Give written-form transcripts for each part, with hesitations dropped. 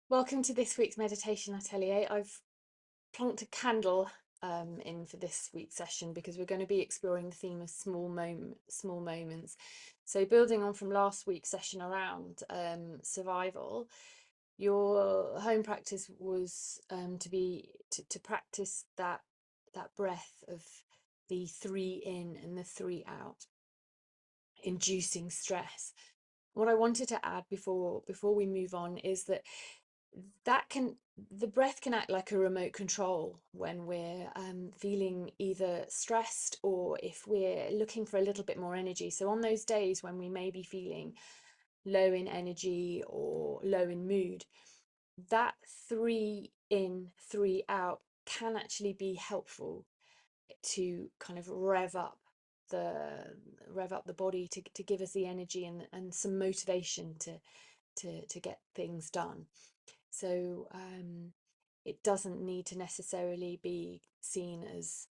Welcome to this week's meditation atelier. I've plonked a candle in for this week's session because we're going to be exploring the theme of small moments. So building on from last week's session around survival, your home practice was to practice that breath of the 3 in and the 3 out, inducing stress. What I wanted to add before we move on is that the breath can act like a remote control when we're feeling either stressed or if we're looking for a little bit more energy. So on those days when we may be feeling low in energy or low in mood, that 3 in, 3 out can actually be helpful to kind of rev up the body to give us the energy and some motivation to get things done. So it doesn't need to necessarily be seen as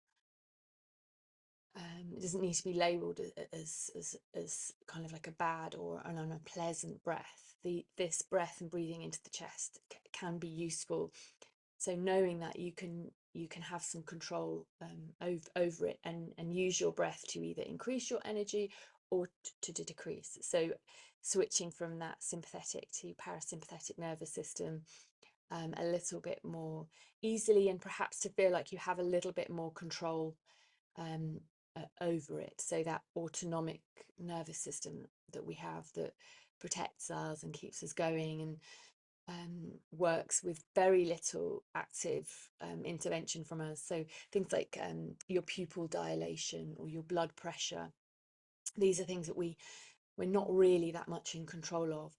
it doesn't need to be labelled as kind of like a bad or an unpleasant breath. This breath and breathing into the chest can be useful. So knowing that you can have some control over it and use your breath to either increase your energy or to decrease. So switching from that sympathetic to parasympathetic nervous system a little bit more easily, and perhaps to feel like you have a little bit more control over it. So that autonomic nervous system that we have that protects us and keeps us going and works with very little active intervention from us. So things like your pupil dilation or your blood pressure, these are things that we're not really that much in control of.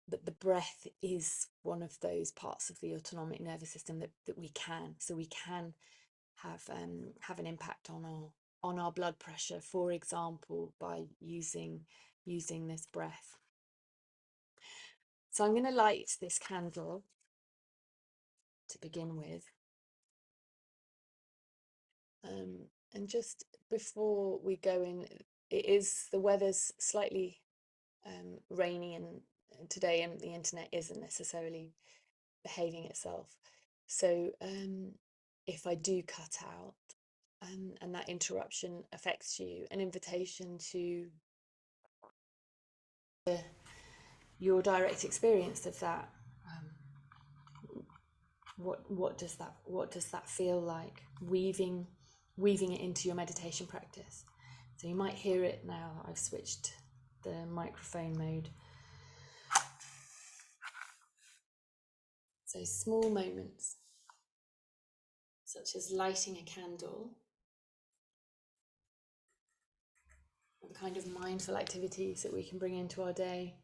But the breath is one of those parts of the autonomic nervous system that we can. So we can have an impact on our blood pressure, for example, by using this breath. So I'm going to light this candle to begin with. And just before we go in, the weather's slightly rainy and today, and the internet isn't necessarily behaving itself. So if I do cut out and that interruption affects you, an invitation to your direct experience of that. What does that feel like? Weaving it into your meditation practice. So you might hear it now. I've switched the microphone mode. So small moments, such as lighting a candle, or the kind of mindful activities that we can bring into our day.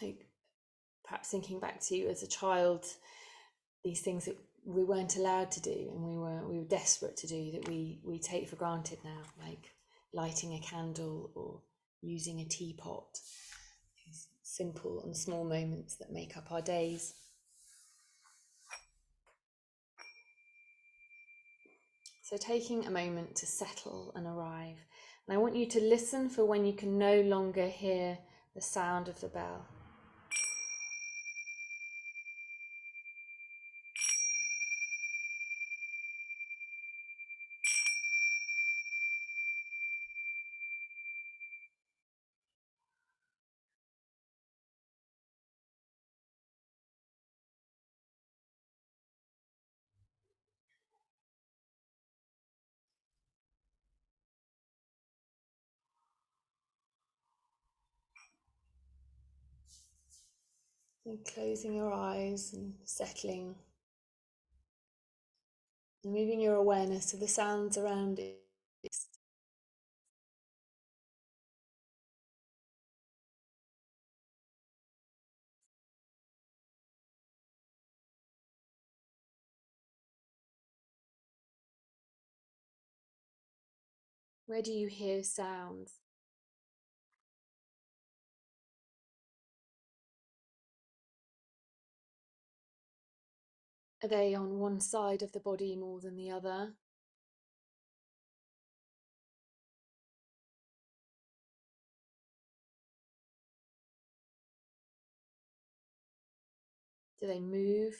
Like perhaps thinking back to you as a child, these things that we weren't allowed to do and we were desperate to do, that we take for granted now, like lighting a candle or using a teapot. These simple and small moments that make up our days. So taking a moment to settle and arrive. And I want you to listen for when you can no longer hear the sound of the bell. And closing your eyes and settling. And moving your awareness to the sounds around it. Where do you hear sounds? Are they on one side of the body more than the other? Do they move?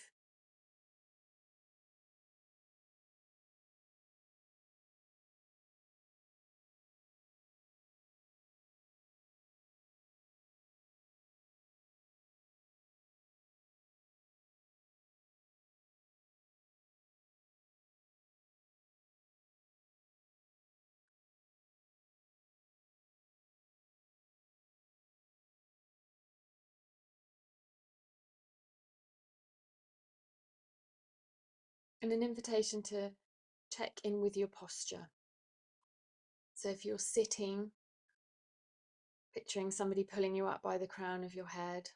And an invitation to check in with your posture. So if you're sitting, picturing somebody pulling you up by the crown of your head,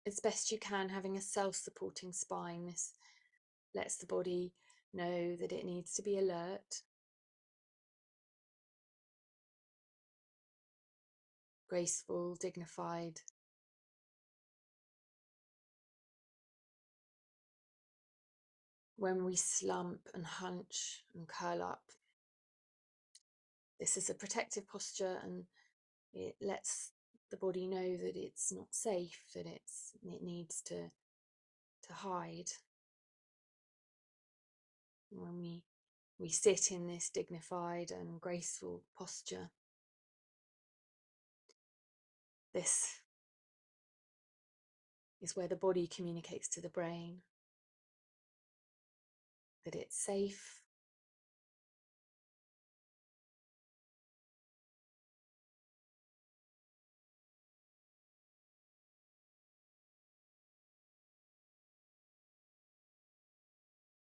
as best you can, having a self-supporting spine. This lets the body know that it needs to be alert, graceful, dignified. When we slump and hunch and curl up, this is a protective posture, and it lets the body know that it's not safe, that it needs to hide. When we sit in this dignified and graceful posture, this is where the body communicates to the brain that it's safe,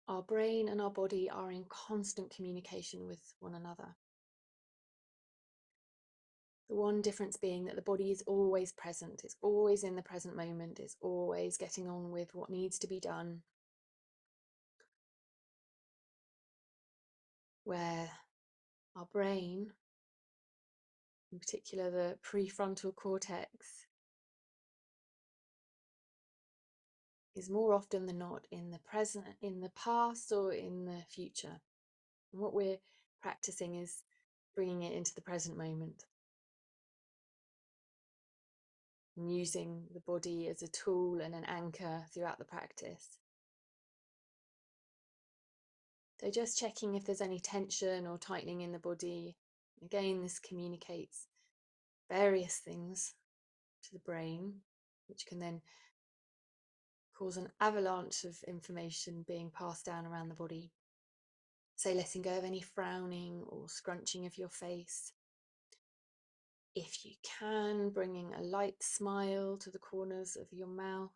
our brain and our body are in constant communication with one another. The one difference being that the body is always present, it's always in the present moment, it's always getting on with what needs to be done. Where our brain, in particular the prefrontal cortex, is more often than not in the present, in the past, or in the future. And what we're practicing is bringing it into the present moment and using the body as a tool and an anchor throughout the practice. So just checking if there's any tension or tightening in the body. Again, this communicates various things to the brain, which can then cause an avalanche of information being passed down around the body. So letting go of any frowning or scrunching of your face. If you can, bringing a light smile to the corners of your mouth.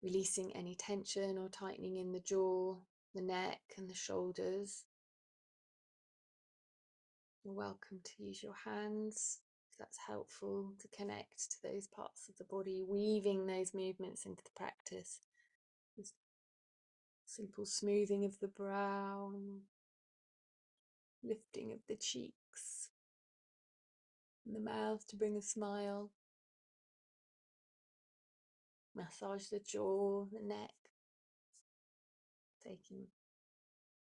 Releasing any tension or tightening in the jaw, the neck and the shoulders. You're welcome to use your hands if that's helpful to connect to those parts of the body, weaving those movements into the practice. This simple smoothing of the brow, lifting of the cheeks, and the mouth to bring a smile. Massage the jaw, the neck,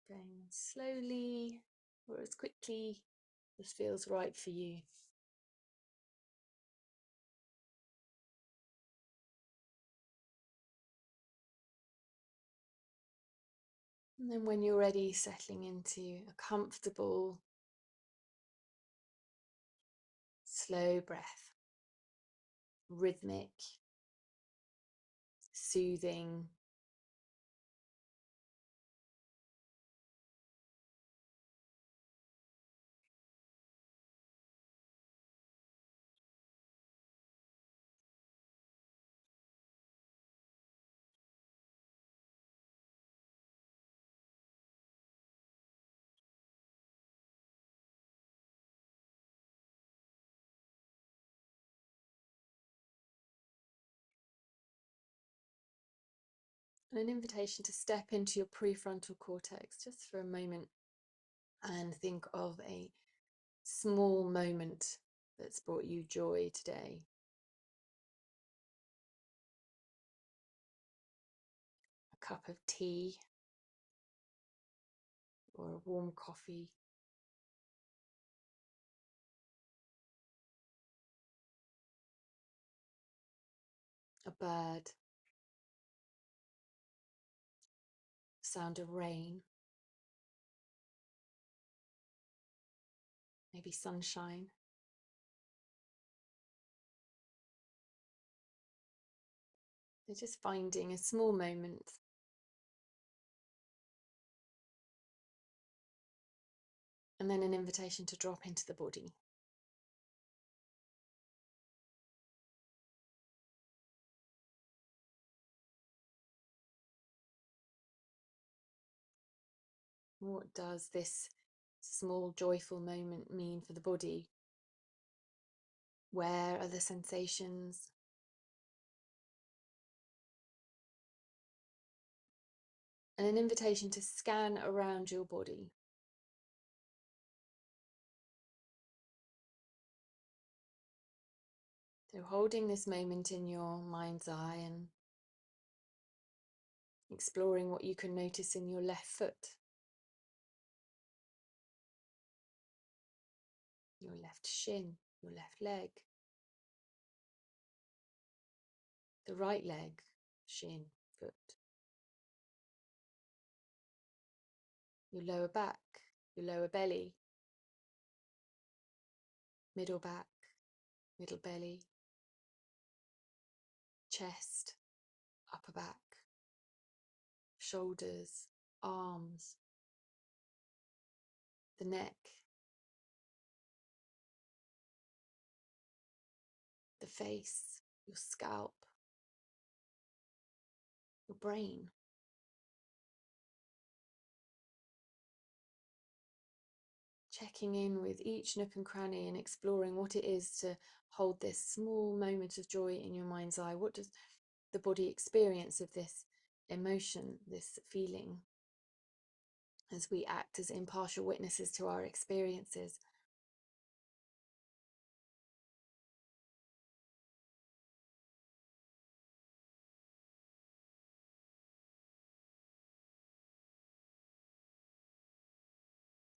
going slowly or as quickly as feels right for you. And then when you're ready, settling into a comfortable, slow breath, rhythmic, soothing. And an invitation to step into your prefrontal cortex just for a moment and think of a small moment that's brought you joy today. A cup of tea, or a warm coffee, a bird, sound of rain, maybe sunshine. So just finding a small moment and then an invitation to drop into the body. What does this small joyful moment mean for the body? Where are the sensations? And an invitation to scan around your body. So holding this moment in your mind's eye and exploring what you can notice in your left foot, your left shin, your left leg, the right leg, shin, foot, your lower back, your lower belly, middle back, middle belly, chest, upper back, shoulders, arms, the neck, the face, your scalp, your brain. Checking in with each nook and cranny and exploring what it is to hold this small moment of joy in your mind's eye. What does the body experience of this emotion, this feeling, as we act as impartial witnesses to our experiences?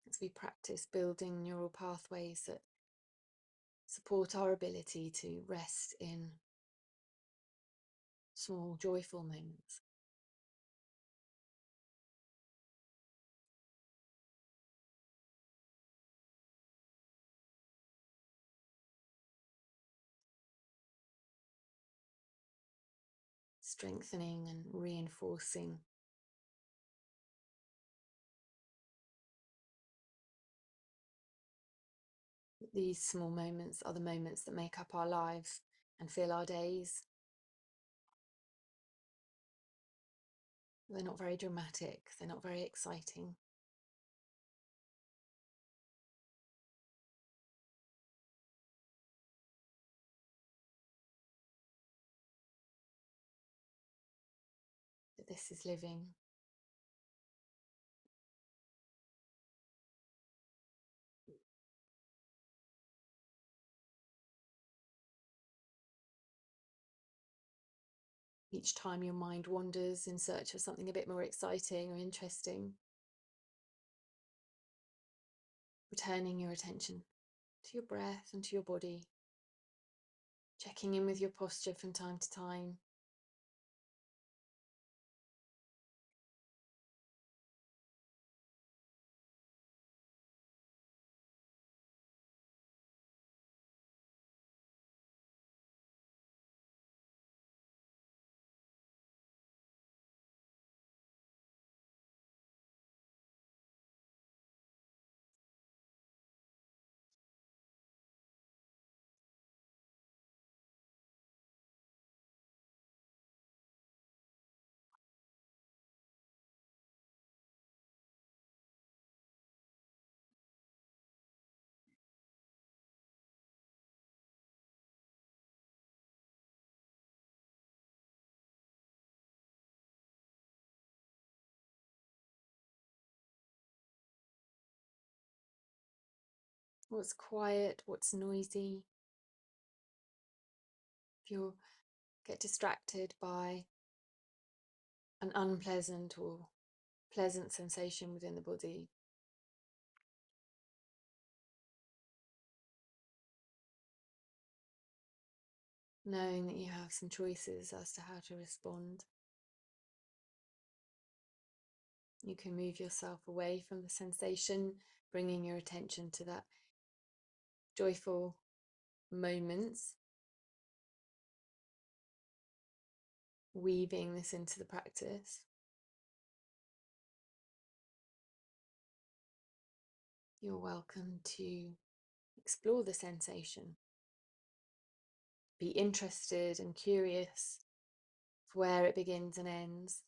As we practice building neural pathways that support our ability to rest in small, joyful moments. Strengthening and reinforcing that these small moments are the moments that make up our lives and fill our days. They're not very dramatic, they're not very exciting. But this is living. Each time your mind wanders in search of something a bit more exciting or interesting, returning your attention to your breath and to your body, checking in with your posture from time to time. What's quiet, what's noisy. If you get distracted by an unpleasant or pleasant sensation within the body, knowing that you have some choices as to how to respond. You can move yourself away from the sensation, bringing your attention to that joyful moment, weaving this into the practice. You're welcome to explore the sensation. Be interested and curious for where it begins and ends.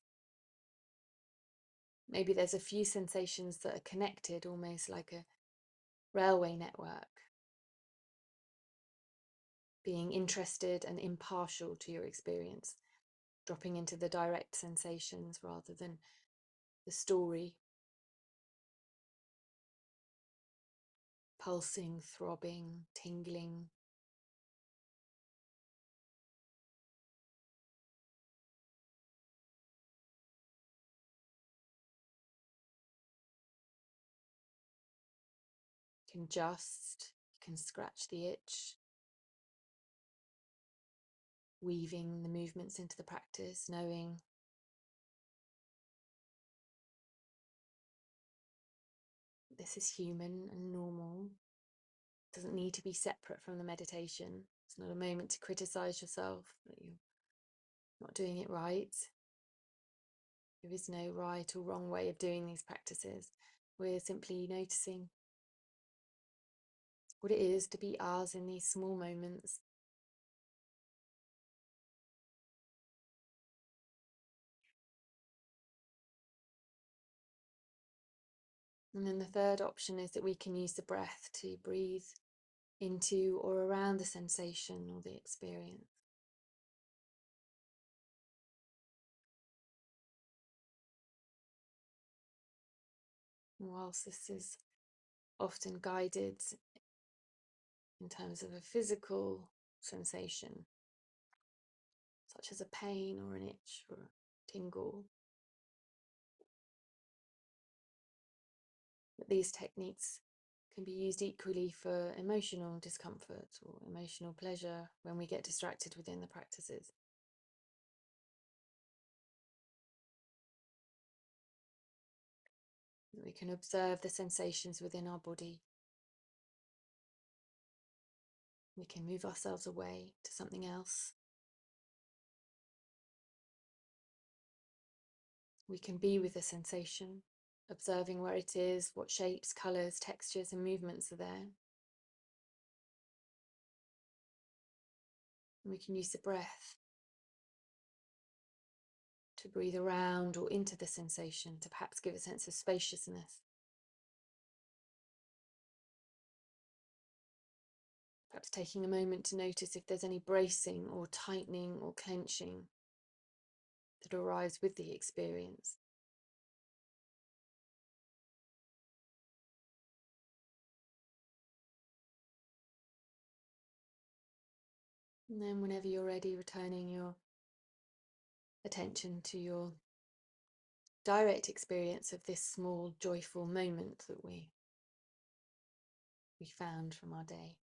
Maybe there's a few sensations that are connected, almost like a railway network. Being interested and impartial to your experience, dropping into the direct sensations rather than the story. Pulsing, throbbing, tingling. You can scratch the itch, weaving the movements into the practice, knowing this is human and normal. It doesn't need to be separate from the meditation. It's not a moment to criticize yourself that you're not doing it right. There is no right or wrong way of doing these practices. We're simply noticing what it is to be ours in these small moments. And then the third option is that we can use the breath to breathe into or around the sensation or the experience. And whilst this is often guided in terms of a physical sensation, such as a pain or an itch or a tingle, but these techniques can be used equally for emotional discomfort or emotional pleasure when we get distracted within the practices. We can observe the sensations within our body. We can move ourselves away to something else. We can be with the sensation, observing where it is, what shapes, colours, textures and movements are there. And we can use the breath to breathe around or into the sensation, to perhaps give a sense of spaciousness. Perhaps taking a moment to notice if there's any bracing or tightening or clenching that arise with the experience. And then whenever you're ready, returning your attention to your direct experience of this small joyful moment that we found from our day.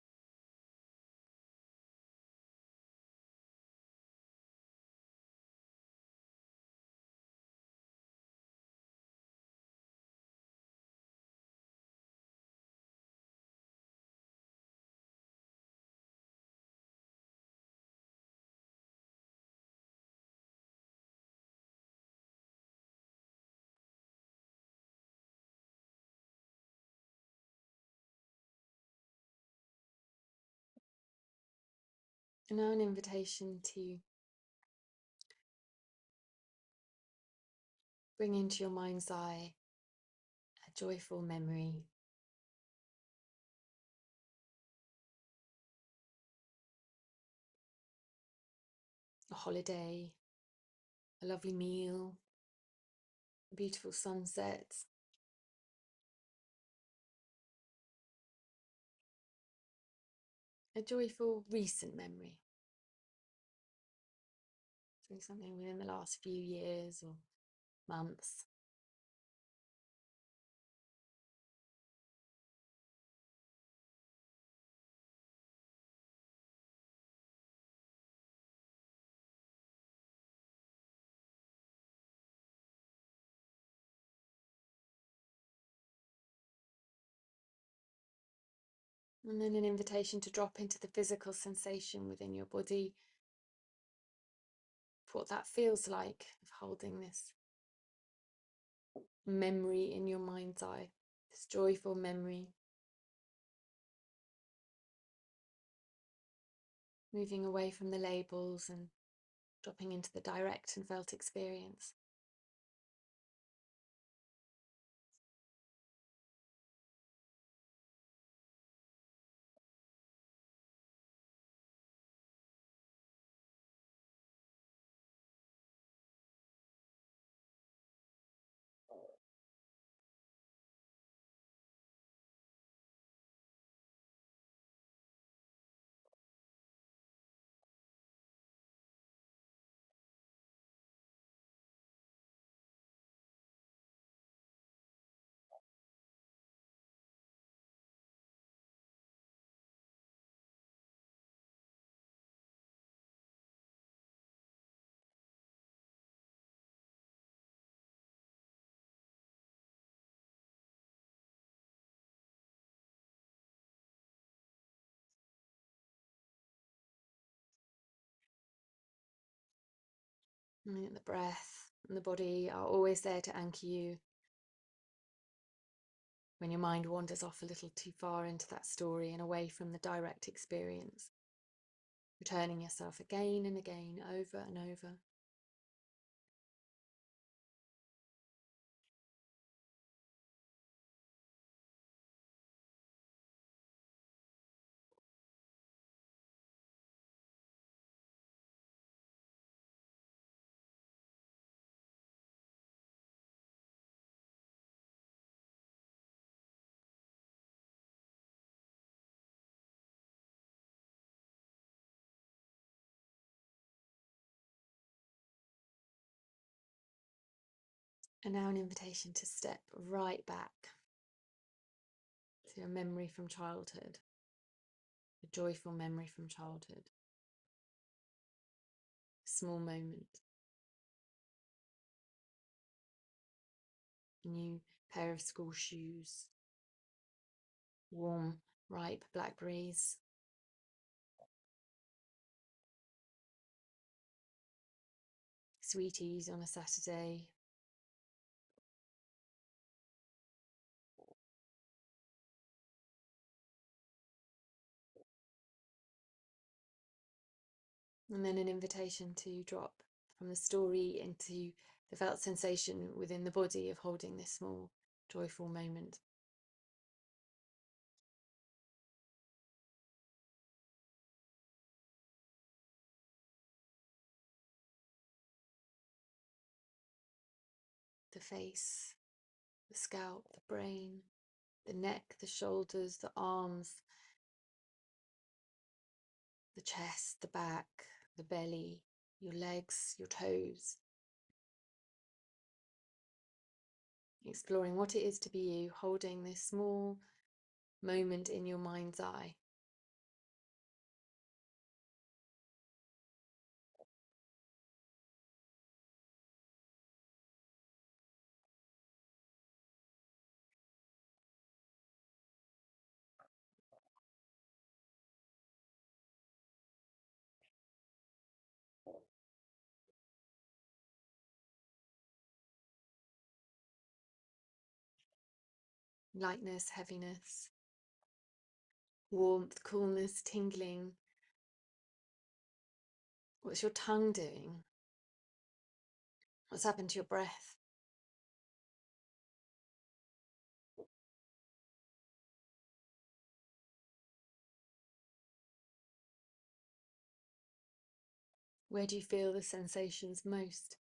And now an invitation to bring into your mind's eye a joyful memory, a holiday, a lovely meal, a beautiful sunset, a joyful recent memory. So something within the last few years or months. And then an invitation to drop into the physical sensation within your body, what that feels like of holding this memory in your mind's eye, this joyful memory, moving away from the labels and dropping into the direct and felt experience. And the breath and the body are always there to anchor you when your mind wanders off a little too far into that story and away from the direct experience, returning yourself again and again, over and over. And now an invitation to step right back to a memory from childhood, a joyful memory from childhood, a small moment, a new pair of school shoes, warm, ripe blackberries, sweeties on a Saturday, and then an invitation to drop from the story into the felt sensation within the body of holding this small, joyful moment. The face, the scalp, the brain, the neck, the shoulders, the arms, the chest, the back, the belly, your legs, your toes. Exploring what it is to be you, holding this small moment in your mind's eye. Lightness, heaviness, warmth, coolness, tingling. What's your tongue doing? What's happened to your breath? Where do you feel the sensations most?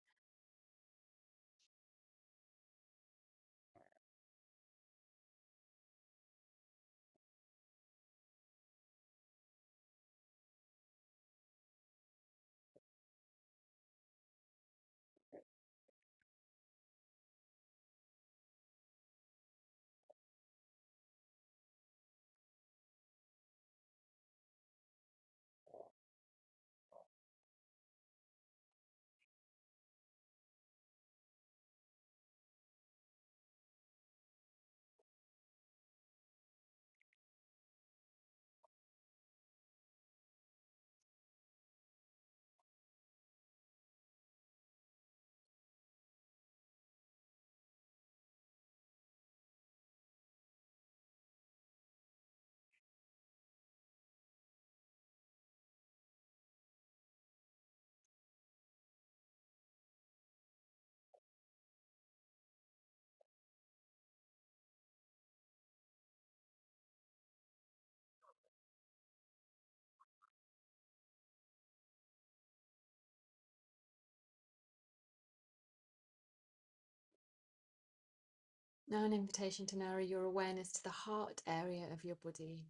Now an invitation to narrow your awareness to the heart area of your body.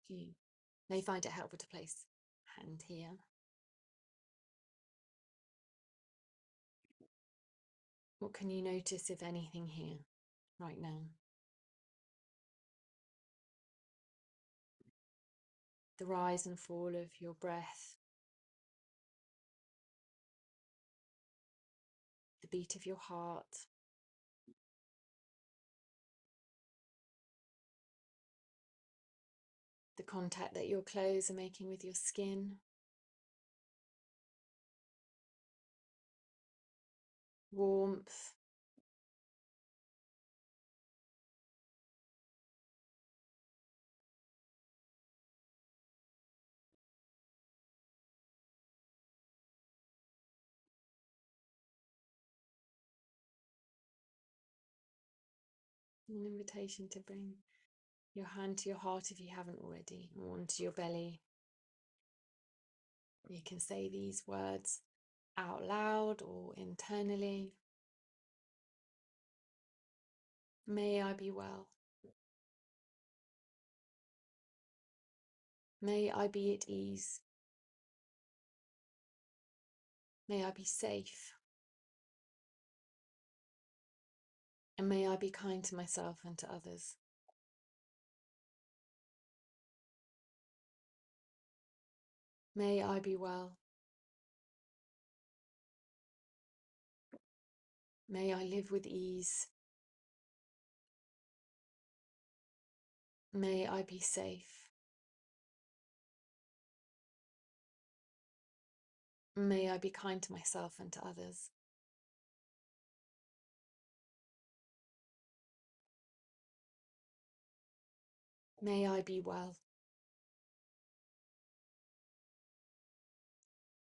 You may find it helpful to place a hand here. What can you notice, if anything, here right now? The rise and fall of your breath, the beat of your heart, the contact that your clothes are making with your skin, warmth, an invitation to bring your hand to your heart if you haven't already, or onto your belly. You can say these words out loud or internally. May I be well. May I be at ease. May I be safe. And may I be kind to myself and to others. May I be well. May I live with ease. May I be safe. May I be kind to myself and to others. May I be well.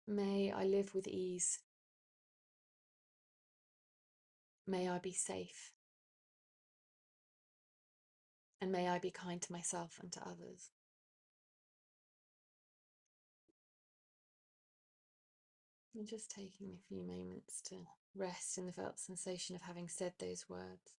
May I live with ease. May I be safe. And may I be kind to myself and to others. And just taking a few moments to rest in the felt sensation of having said those words.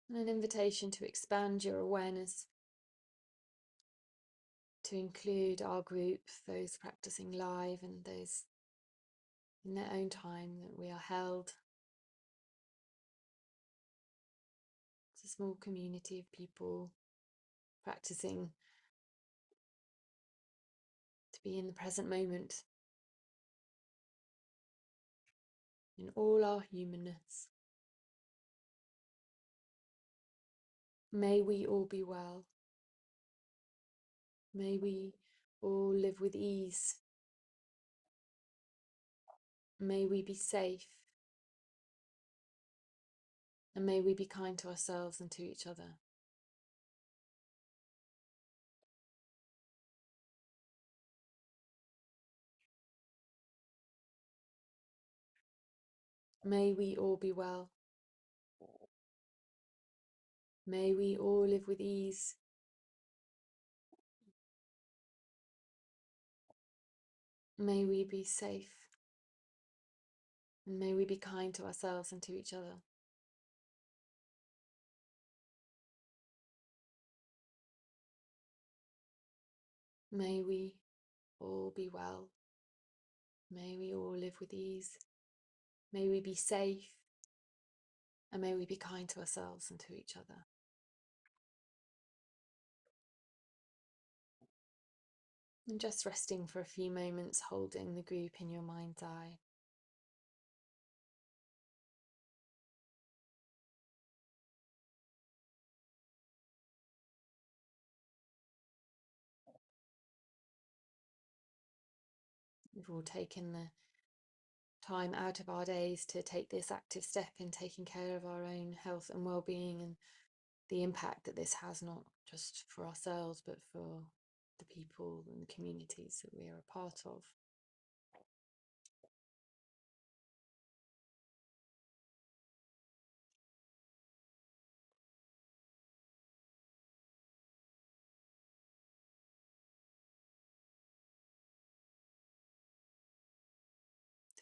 And an invitation to expand your awareness to include our group, those practicing live and those in their own time, that we are held. It's a small community of people practicing to be in the present moment in all our humanness. May we all be well. May we all live with ease. May we be safe. And may we be kind to ourselves and to each other. May we all be well. May we all live with ease. May we be safe. And may we be kind to ourselves and to each other. May we all be well. May we all live with ease. May we be safe. And may we be kind to ourselves and to each other. And just resting for a few moments, holding the group in your mind's eye. We've all taken the time out of our days to take this active step in taking care of our own health and well-being, and the impact that this has, not just for ourselves but for the people and the communities that we are a part of.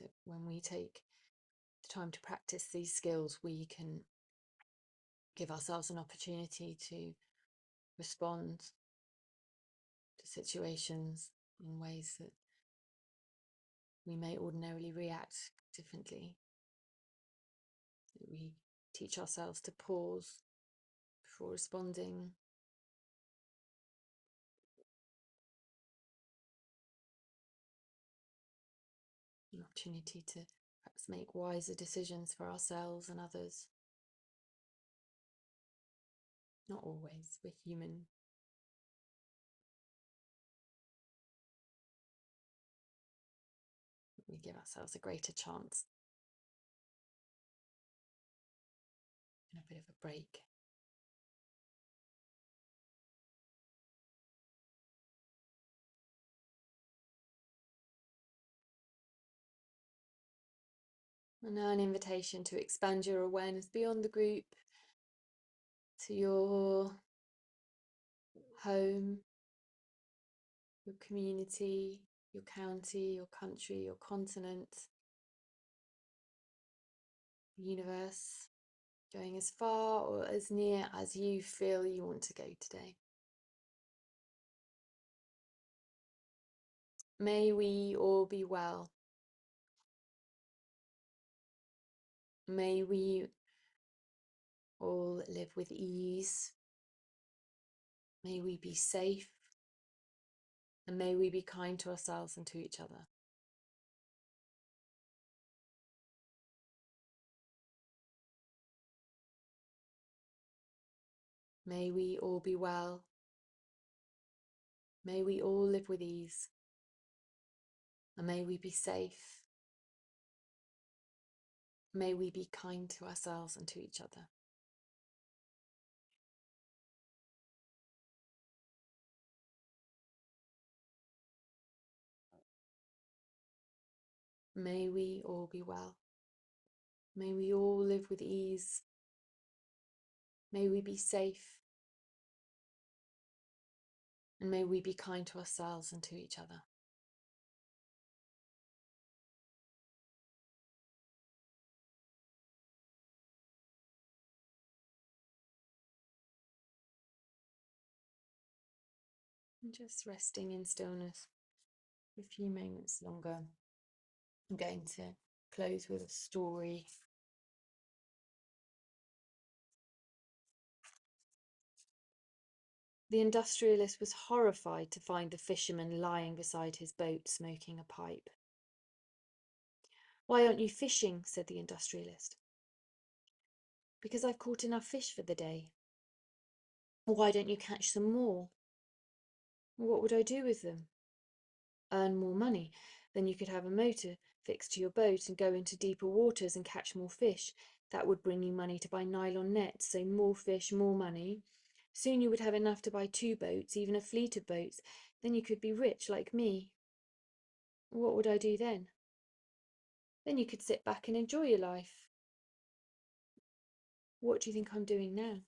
that when we take the time to practice these skills, we can give ourselves an opportunity to respond to situations in ways that we may ordinarily react differently. That we teach ourselves to pause before responding. An opportunity to perhaps make wiser decisions for ourselves and others. Not always, we're human. We give ourselves a greater chance and a bit of a break. And now an invitation to expand your awareness beyond the group to your home, your community, your county, your country, your continent, the universe, going as far or as near as you feel you want to go today. May we all be well. May we all live with ease. May we be safe. And may we be kind to ourselves and to each other. May we all be well. May we all live with ease. And may we be safe. May we be kind to ourselves and to each other. May we all be well. May we all live with ease. May we be safe. And may we be kind to ourselves and to each other. And just resting in stillness for a few moments longer. I'm going to close with a story. The industrialist was horrified to find the fisherman lying beside his boat smoking a pipe. "Why aren't you fishing?" said the industrialist. "Because I've caught enough fish for the day." "Why don't you catch some more?" "What would I do with them?" "Earn more money. Then you could have a motor fixed to your boat and go into deeper waters and catch more fish. That would bring you money to buy nylon nets, so more fish, more money. Soon you would have enough to buy 2 boats, even a fleet of boats. Then you could be rich like me." "What would I do then?" "Then you could sit back and enjoy your life." "What do you think I'm doing now?"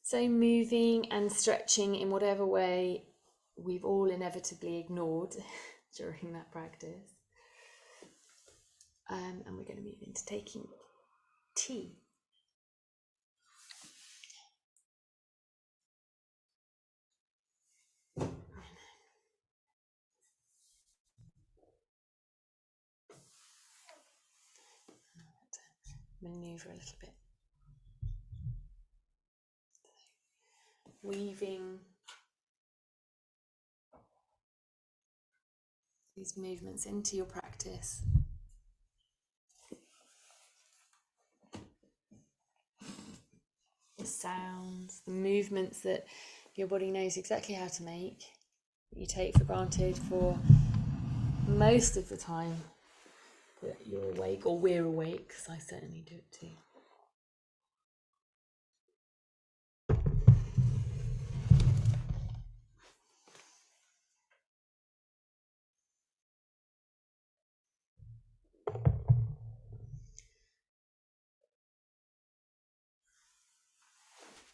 So moving and stretching in whatever way we've all inevitably ignored during that practice. And we're going to move into taking tea. Maneuver a little bit. Weaving these movements into your practice. The sounds, the movements that your body knows exactly how to make, that you take for granted for most of the time that you're awake, or we're awake, because I certainly do it too.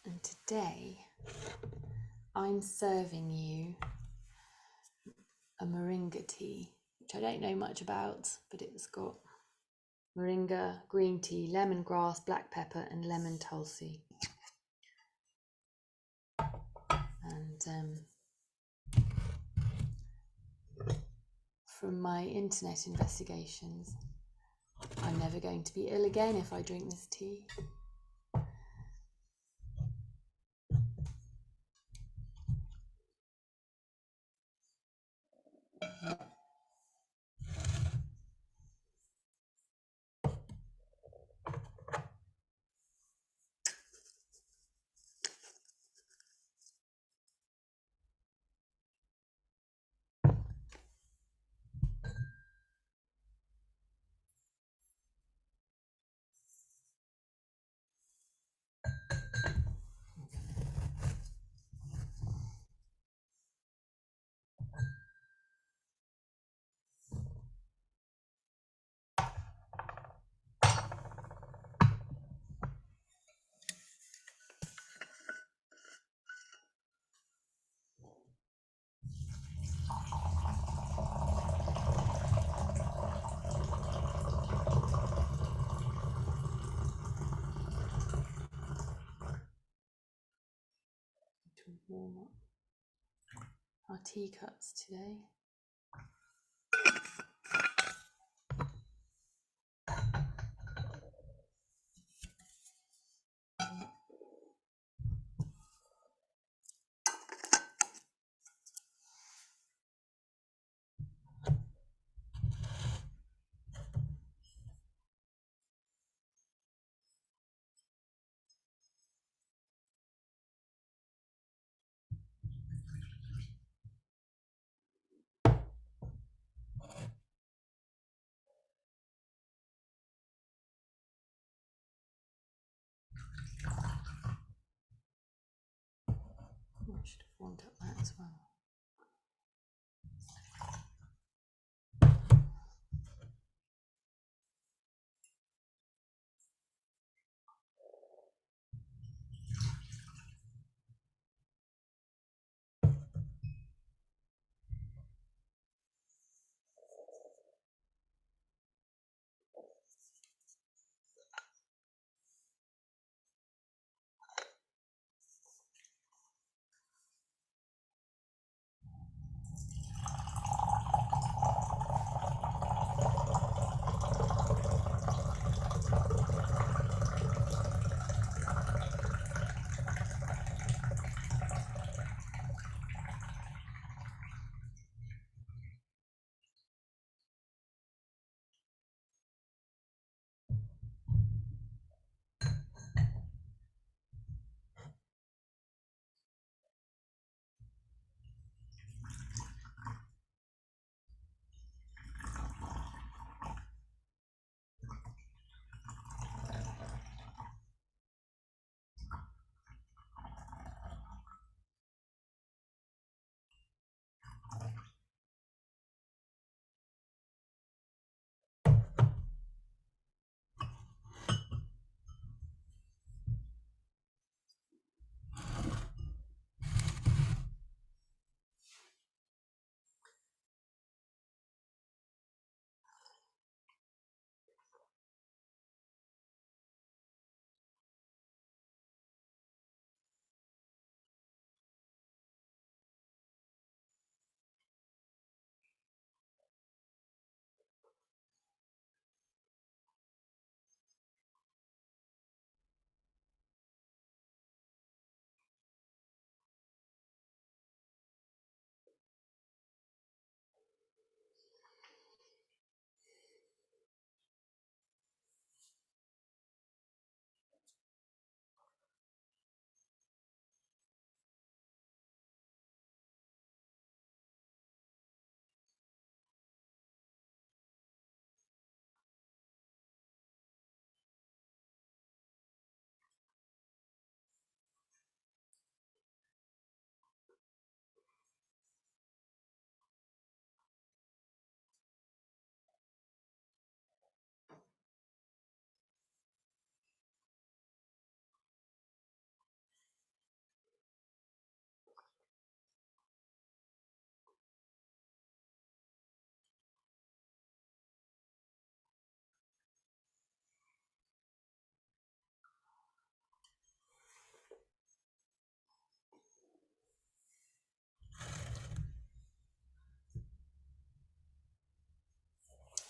And today I'm serving you a moringa tea, which I don't know much about, but it's got moringa, green tea, lemongrass, black pepper and lemon tulsi. And from my internet investigations, I'm never going to be ill again if I drink this tea. To warm up our teacups today. I should have warmed up that as well.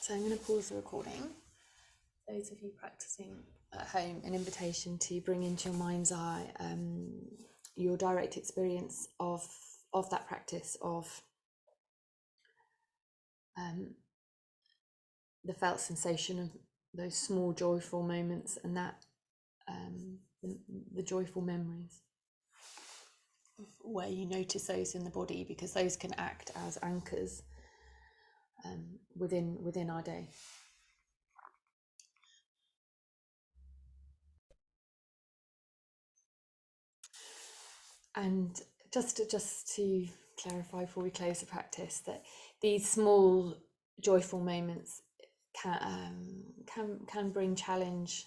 So I'm going to pause the recording. Those of you practicing at home, an invitation to bring into your mind's eye your direct experience of that practice, of the felt sensation of those small joyful moments, and that the joyful memories, where you notice those in the body, because those can act as anchors within our day. And just to clarify before we close the practice, that these small joyful moments can bring challenge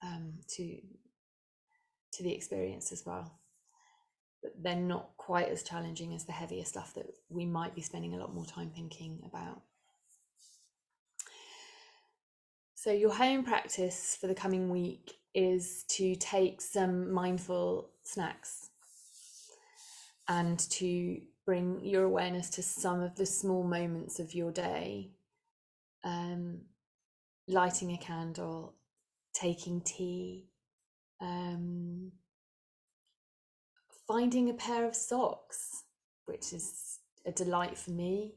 to the experience as well, but they're not quite as challenging as the heavier stuff that we might be spending a lot more time thinking about. So your home practice for the coming week is to take some mindful snacks and to bring your awareness to some of the small moments of your day. Lighting a candle, taking tea, finding a pair of socks, which is a delight for me.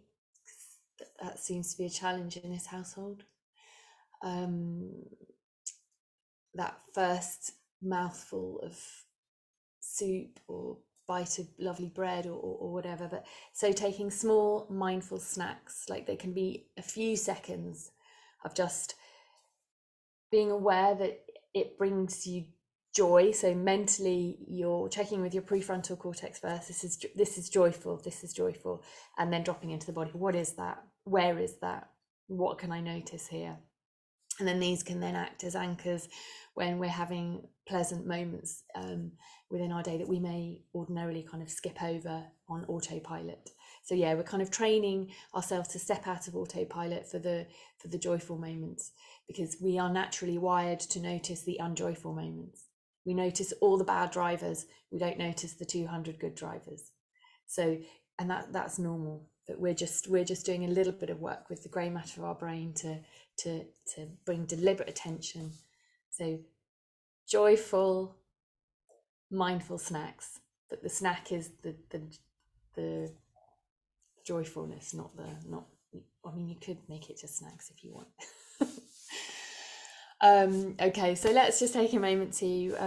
That seems to be a challenge in this household. That first mouthful of soup or bite of lovely bread or whatever. But so taking small mindful snacks, like they can be a few seconds of just being aware that it brings you joy. So mentally you're checking with your prefrontal cortex first. This is joyful, this is joyful, and then dropping into the body. What is that? Where is that? What can I notice here? And then these can then act as anchors when we're having pleasant moments within our day that we may ordinarily kind of skip over on autopilot. So yeah, we're kind of training ourselves to step out of autopilot for the joyful moments, because we are naturally wired to notice the unjoyful moments. We notice all the bad drivers, we don't notice the 200 good drivers. So, and that's normal. But we're just doing a little bit of work with the grey matter of our brain to bring deliberate attention. So joyful, mindful snacks, but the snack is the joyfulness, not. I mean, you could make it just snacks if you want. Okay, so let's just take a moment to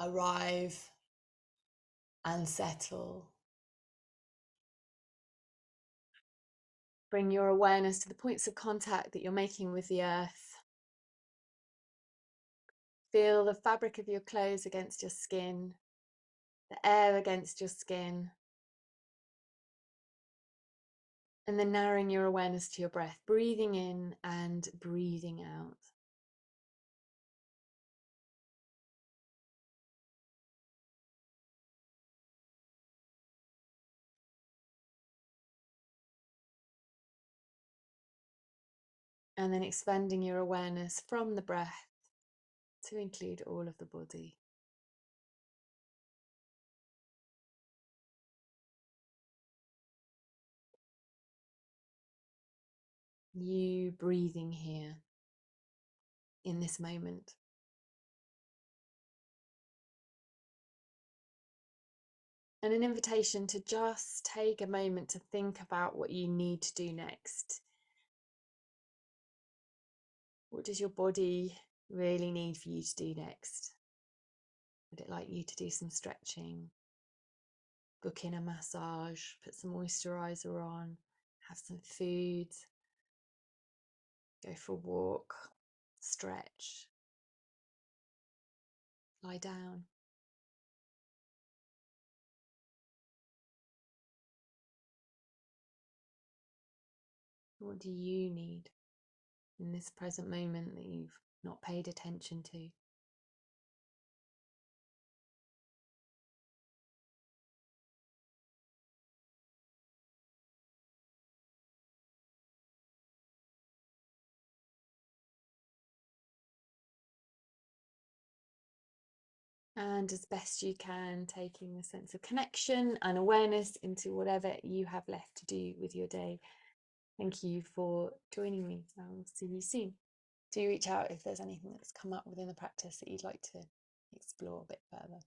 arrive and settle. Bring your awareness to the points of contact that you're making with the earth. Feel the fabric of your clothes against your skin, the air against your skin. And then narrowing your awareness to your breath, breathing in and breathing out. And then expanding your awareness from the breath to include all of the body. You breathing here in this moment. And an invitation to just take a moment to think about what you need to do next. What does your body really need for you to do next? Would it like you to do some stretching? Book in a massage, put some moisturizer on, have some food, go for a walk, stretch, lie down. What do you need in this present moment that you've not paid attention to? And as best you can, taking a sense of connection and awareness into whatever you have left to do with your day. Thank you for joining me. I'll see you soon. Do reach out if there's anything that's come up within the practice that you'd like to explore a bit further.